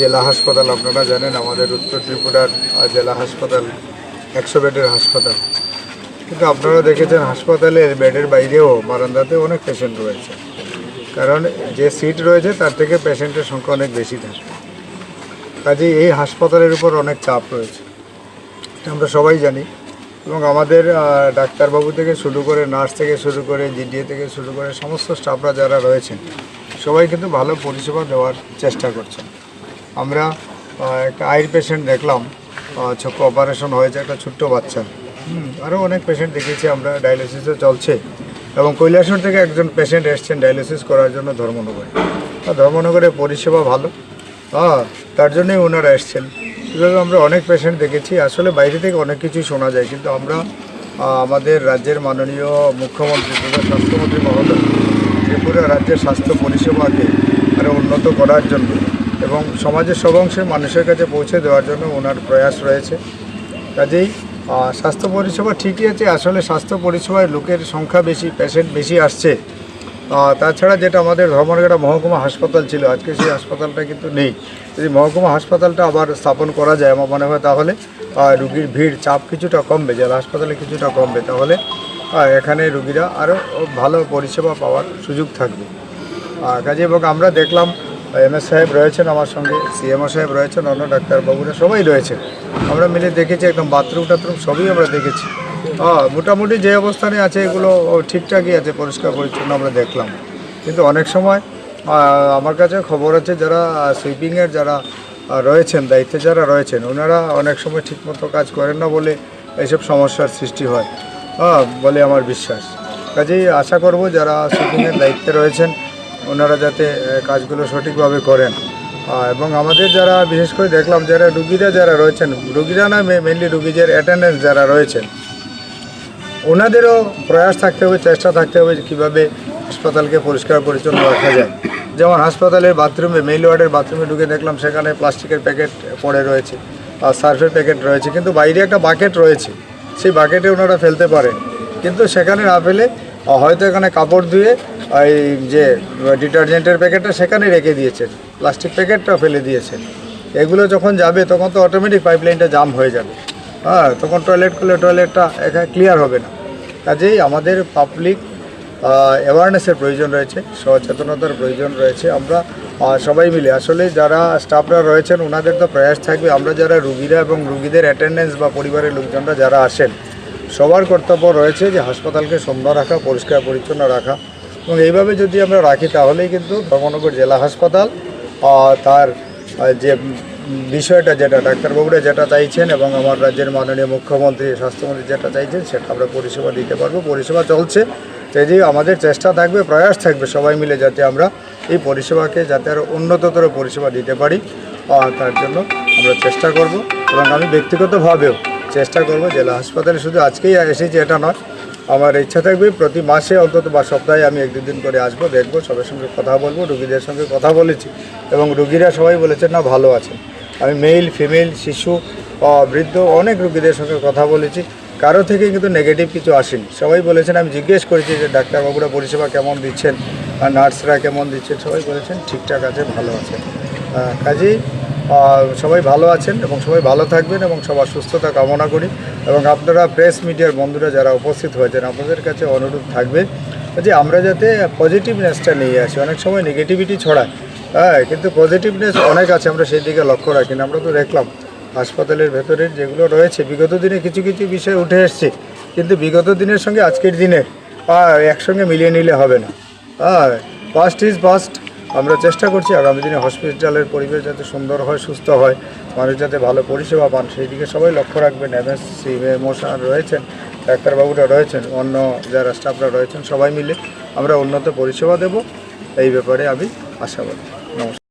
জেলা হাসপাতাল আপনারা জানেন আমাদের উত্তর ত্রিপুরার জেলা হাসপাতাল 100 বেডের হাসপাতাল, কিন্তু আপনারা দেখেছেন হাসপাতালের বেডের বাইরেও বারান্দাতে অনেক পেশেন্ট রয়েছে, কারণ যে সিট রয়েছে তার থেকে পেশেন্টের সংখ্যা অনেক বেশি থাকে। কাজেই এই হাসপাতালের উপর অনেক চাপ রয়েছে, এটা আমরা সবাই জানি। এবং আমাদের ডাক্তারবাবু থেকে শুরু করে, নার্স থেকে শুরু করে, জিডিএ থেকে শুরু করে সমস্ত স্টাফরা যারা রয়েছেন সবাই কিন্তু ভালো পরিষেবা দেওয়ার চেষ্টা করছেন। আমরা একটা আইর পেশেন্ট দেখলাম, চক্ষু অপারেশন হয়েছে একটা ছোট্ট বাচ্চা, আরও অনেক পেশেন্ট দেখেছি আমরা, ডায়ালিসিসও চলছে। এবং কৈলাসহর থেকে একজন পেশেন্ট এসছেন ডায়ালিসিস করার জন্য ধর্মনগরে। ধর্মনগরে পরিষেবা ভালো, তার জন্যই ওনারা এসছেন। এভাবে আমরা অনেক পেশেন্ট দেখেছি। আসলে বাইরে থেকে অনেক কিছুই শোনা যায়, কিন্তু আমরা আমাদের রাজ্যের মাননীয় মুখ্যমন্ত্রী তথা স্বাস্থ্যমন্ত্রী মহোদয় ত্রিপুরা রাজ্যের স্বাস্থ্য পরিষেবাকে আরও উন্নত করার জন্য এবং সমাজের সব অংশের মানুষের কাছে পৌঁছে দেওয়ার জন্য ওনার প্রয়াস রয়েছে। কাজেই স্বাস্থ্য পরিষেবা ঠিকই আছে। আসলে স্বাস্থ্য পরিষেবায় লোকের সংখ্যা বেশি, পেশেন্ট বেশি আসছে। তাছাড়া যেটা আমাদের ধর্মনগর মহকুমা হাসপাতাল ছিল, আজকে সেই হাসপাতালটা কিন্তু নেই। যদি মহকুমা হাসপাতালটা আবার স্থাপন করা যায় আমার মনে হয় তাহলে রুগীর ভিড় চাপ কিছুটা কমবে, জেলা হাসপাতালে কিছুটা কমবে, তাহলে এখানে রুগীরা আরও ভালো পরিষেবা পাওয়ার সুযোগ থাকবে। কাজে এবং আমরা দেখলাম এমএস সাহেব রয়েছেন আমার সঙ্গে, সিএমও সাহেব রয়েছেন, অন্য ডাক্তারবাবুরা সবাই রয়েছেন। আমরা মিলে দেখেছি একদম বাথরুম টাথরুম সবই আমরা দেখেছি। মোটামুটি যে অবস্থানে আছে এগুলো ঠিকঠাকই আছে, পরিষ্কার পরিচ্ছন্ন আমরা দেখলাম। কিন্তু অনেক সময় আমার কাছে খবর আছে যারা সুইপিংয়ের যারা রয়েছেন, দায়িত্বে যারা রয়েছেন, ওনারা অনেক সময় ঠিকমতো কাজ করেন না বলে এইসব সমস্যার সৃষ্টি হয় বলে আমার বিশ্বাস। কাজেই আশা করব যারা সুইপিংয়ের দায়িত্বে রয়েছেন ওনারা যাতে কাজগুলো সঠিকভাবে করেন। এবং আমাদের যারা বিশেষ করে দেখলাম যারা রুগীরা যারা রয়েছেন, রুগীরা না মেনলি রুগীদের অ্যাটেন্ডেন্স যারা রয়েছেন ওনাদেরও প্রয়াস থাকতে হবে, চেষ্টা থাকতে হবে কীভাবে হাসপাতালকে পরিষ্কার পরিচ্ছন্ন রাখা যায়। যেমন হাসপাতালের বাথরুমে, মেইল ওয়ার্ডের বাথরুমে ঢুকে দেখলাম সেখানে প্লাস্টিকের প্যাকেট পড়ে রয়েছে আর সার্ফের প্যাকেট রয়েছে, কিন্তু বাইরে একটা বাকেট রয়েছে, সেই বাকেটে ওনারা ফেলতে পারেন, কিন্তু সেখানে না ফেলে হয়তো এখানে কাপড় ধুয়ে এই যে ডিটারজেন্টের প্যাকেটটা সেখানে রেখে দিয়েছেন, প্লাস্টিক প্যাকেটটা ফেলে দিয়েছেন। এগুলো যখন যাবে তখন তো অটোমেটিক পাইপলাইনটা জাম হয়ে যাবে, তখন টয়লেট খুলে টয়লেটটা এখানে ক্লিয়ার হবে না। কাজেই আমাদের পাবলিক অ্যাওয়ারনেসের প্রয়োজন রয়েছে, সচেতনতার প্রয়োজন রয়েছে। আমরা সবাই মিলে আসলে যারা স্টাফরা রয়েছেন ওনাদের তো প্রয়াস থাকবে, আমরা যারা রুগীরা এবং রুগীদের অ্যাটেন্ডেন্স বা পরিবারের লোকজনরা যারা আসেন সবার কর্তব্য রয়েছে যে হাসপাতালকে সুন্দর রাখা, পরিষ্কার পরিচ্ছন্ন রাখা। এবং এইভাবে যদি আমরা রাখি তাহলেই কিন্তু ধর্মনগর জেলা হাসপাতাল তার যে বিষয়টা যেটা ডাক্তারবাবুরা যেটা চাইছেন এবং আমার রাজ্যের মাননীয় মুখ্যমন্ত্রী স্বাস্থ্যমন্ত্রী যেটা চাইছেন সেটা আমরা পরিষেবা দিতে পারবো। পরিষেবা চলছে, যে আমাদের চেষ্টা থাকবে, প্রয়াস থাকবে সবাই মিলে যাতে আমরা এই পরিষেবাকে যাতে আরও উন্নততর পরিষেবা দিতে পারি, তার জন্য আমরা চেষ্টা করব। এবং আমি ব্যক্তিগতভাবেও চেষ্টা করব জেলা হাসপাতালে শুধু আজকেই এসেছি এটা নয়, আমার ইচ্ছা থাকবে প্রতি মাসে অন্তত বা সপ্তাহে আমি 1-2 দিন করে আসবো, দেখবো, সবার সঙ্গে কথা বলবো। রুগীদের সঙ্গে কথা বলেছি এবং রুগীরা সবাই বলেছেন না ভালো আছেন। আমি মেল, ফিমেল, শিশু, বৃদ্ধ অনেক রুগীদের সঙ্গে কথা বলেছি, কারো থেকে কিন্তু নেগেটিভ কিছু আসেনি। সবাই বলেছেন, আমি জিজ্ঞেস করেছি যে ডাক্তারবাবুরা পরিষেবা কেমন দিচ্ছেন আর নার্সরা কেমন দিচ্ছেন, সবাই বলেছেন ঠিকঠাক আছে, ভালো আছেন। কাজেই সবাই ভালো আছেন এবং সবাই ভালো থাকবেন এবং সবার সুস্থতা কামনা করি। এবং আপনারা প্রেস মিডিয়ার বন্ধুরা যারা উপস্থিত হয়েছেন আপনাদের কাছে অনুরোধ থাকবে যে আমরা যাতে পজিটিভনেসটা নিয়ে আসি। অনেক সময় নেগেটিভিটি ছড়ায়, কিন্তু পজিটিভনেস অনেক আছে, আমরা সেই দিকে লক্ষ্য রাখি না। আমরা তো দেখলাম হাসপাতালের ভেতরের যেগুলো রয়েছে বিগত দিনে কিছু কিছু বিষয় উঠে এসছে, কিন্তু বিগত দিনের সঙ্গে আজকের দিনের একসঙ্গে মিলিয়ে নিলে হবে না। Past is past. আমরা চেষ্টা করছি আগামী দিনে হসপিটালের পরিবেশ যাতে সুন্দর হয়, সুস্থ হয়, মানুষ যাতে ভালো পরিষেবা পান সেই দিকে সবাই লক্ষ্য রাখবেন। এমএসসি এমওসার রয়েছেন, ডাক্তারবাবুরা রয়েছেন, অন্য যারা স্টাফরা রয়েছেন, সবাই মিলে আমরা উন্নত পরিষেবা দেব, এই ব্যাপারে আমি আশাবাদী। নমস্কার।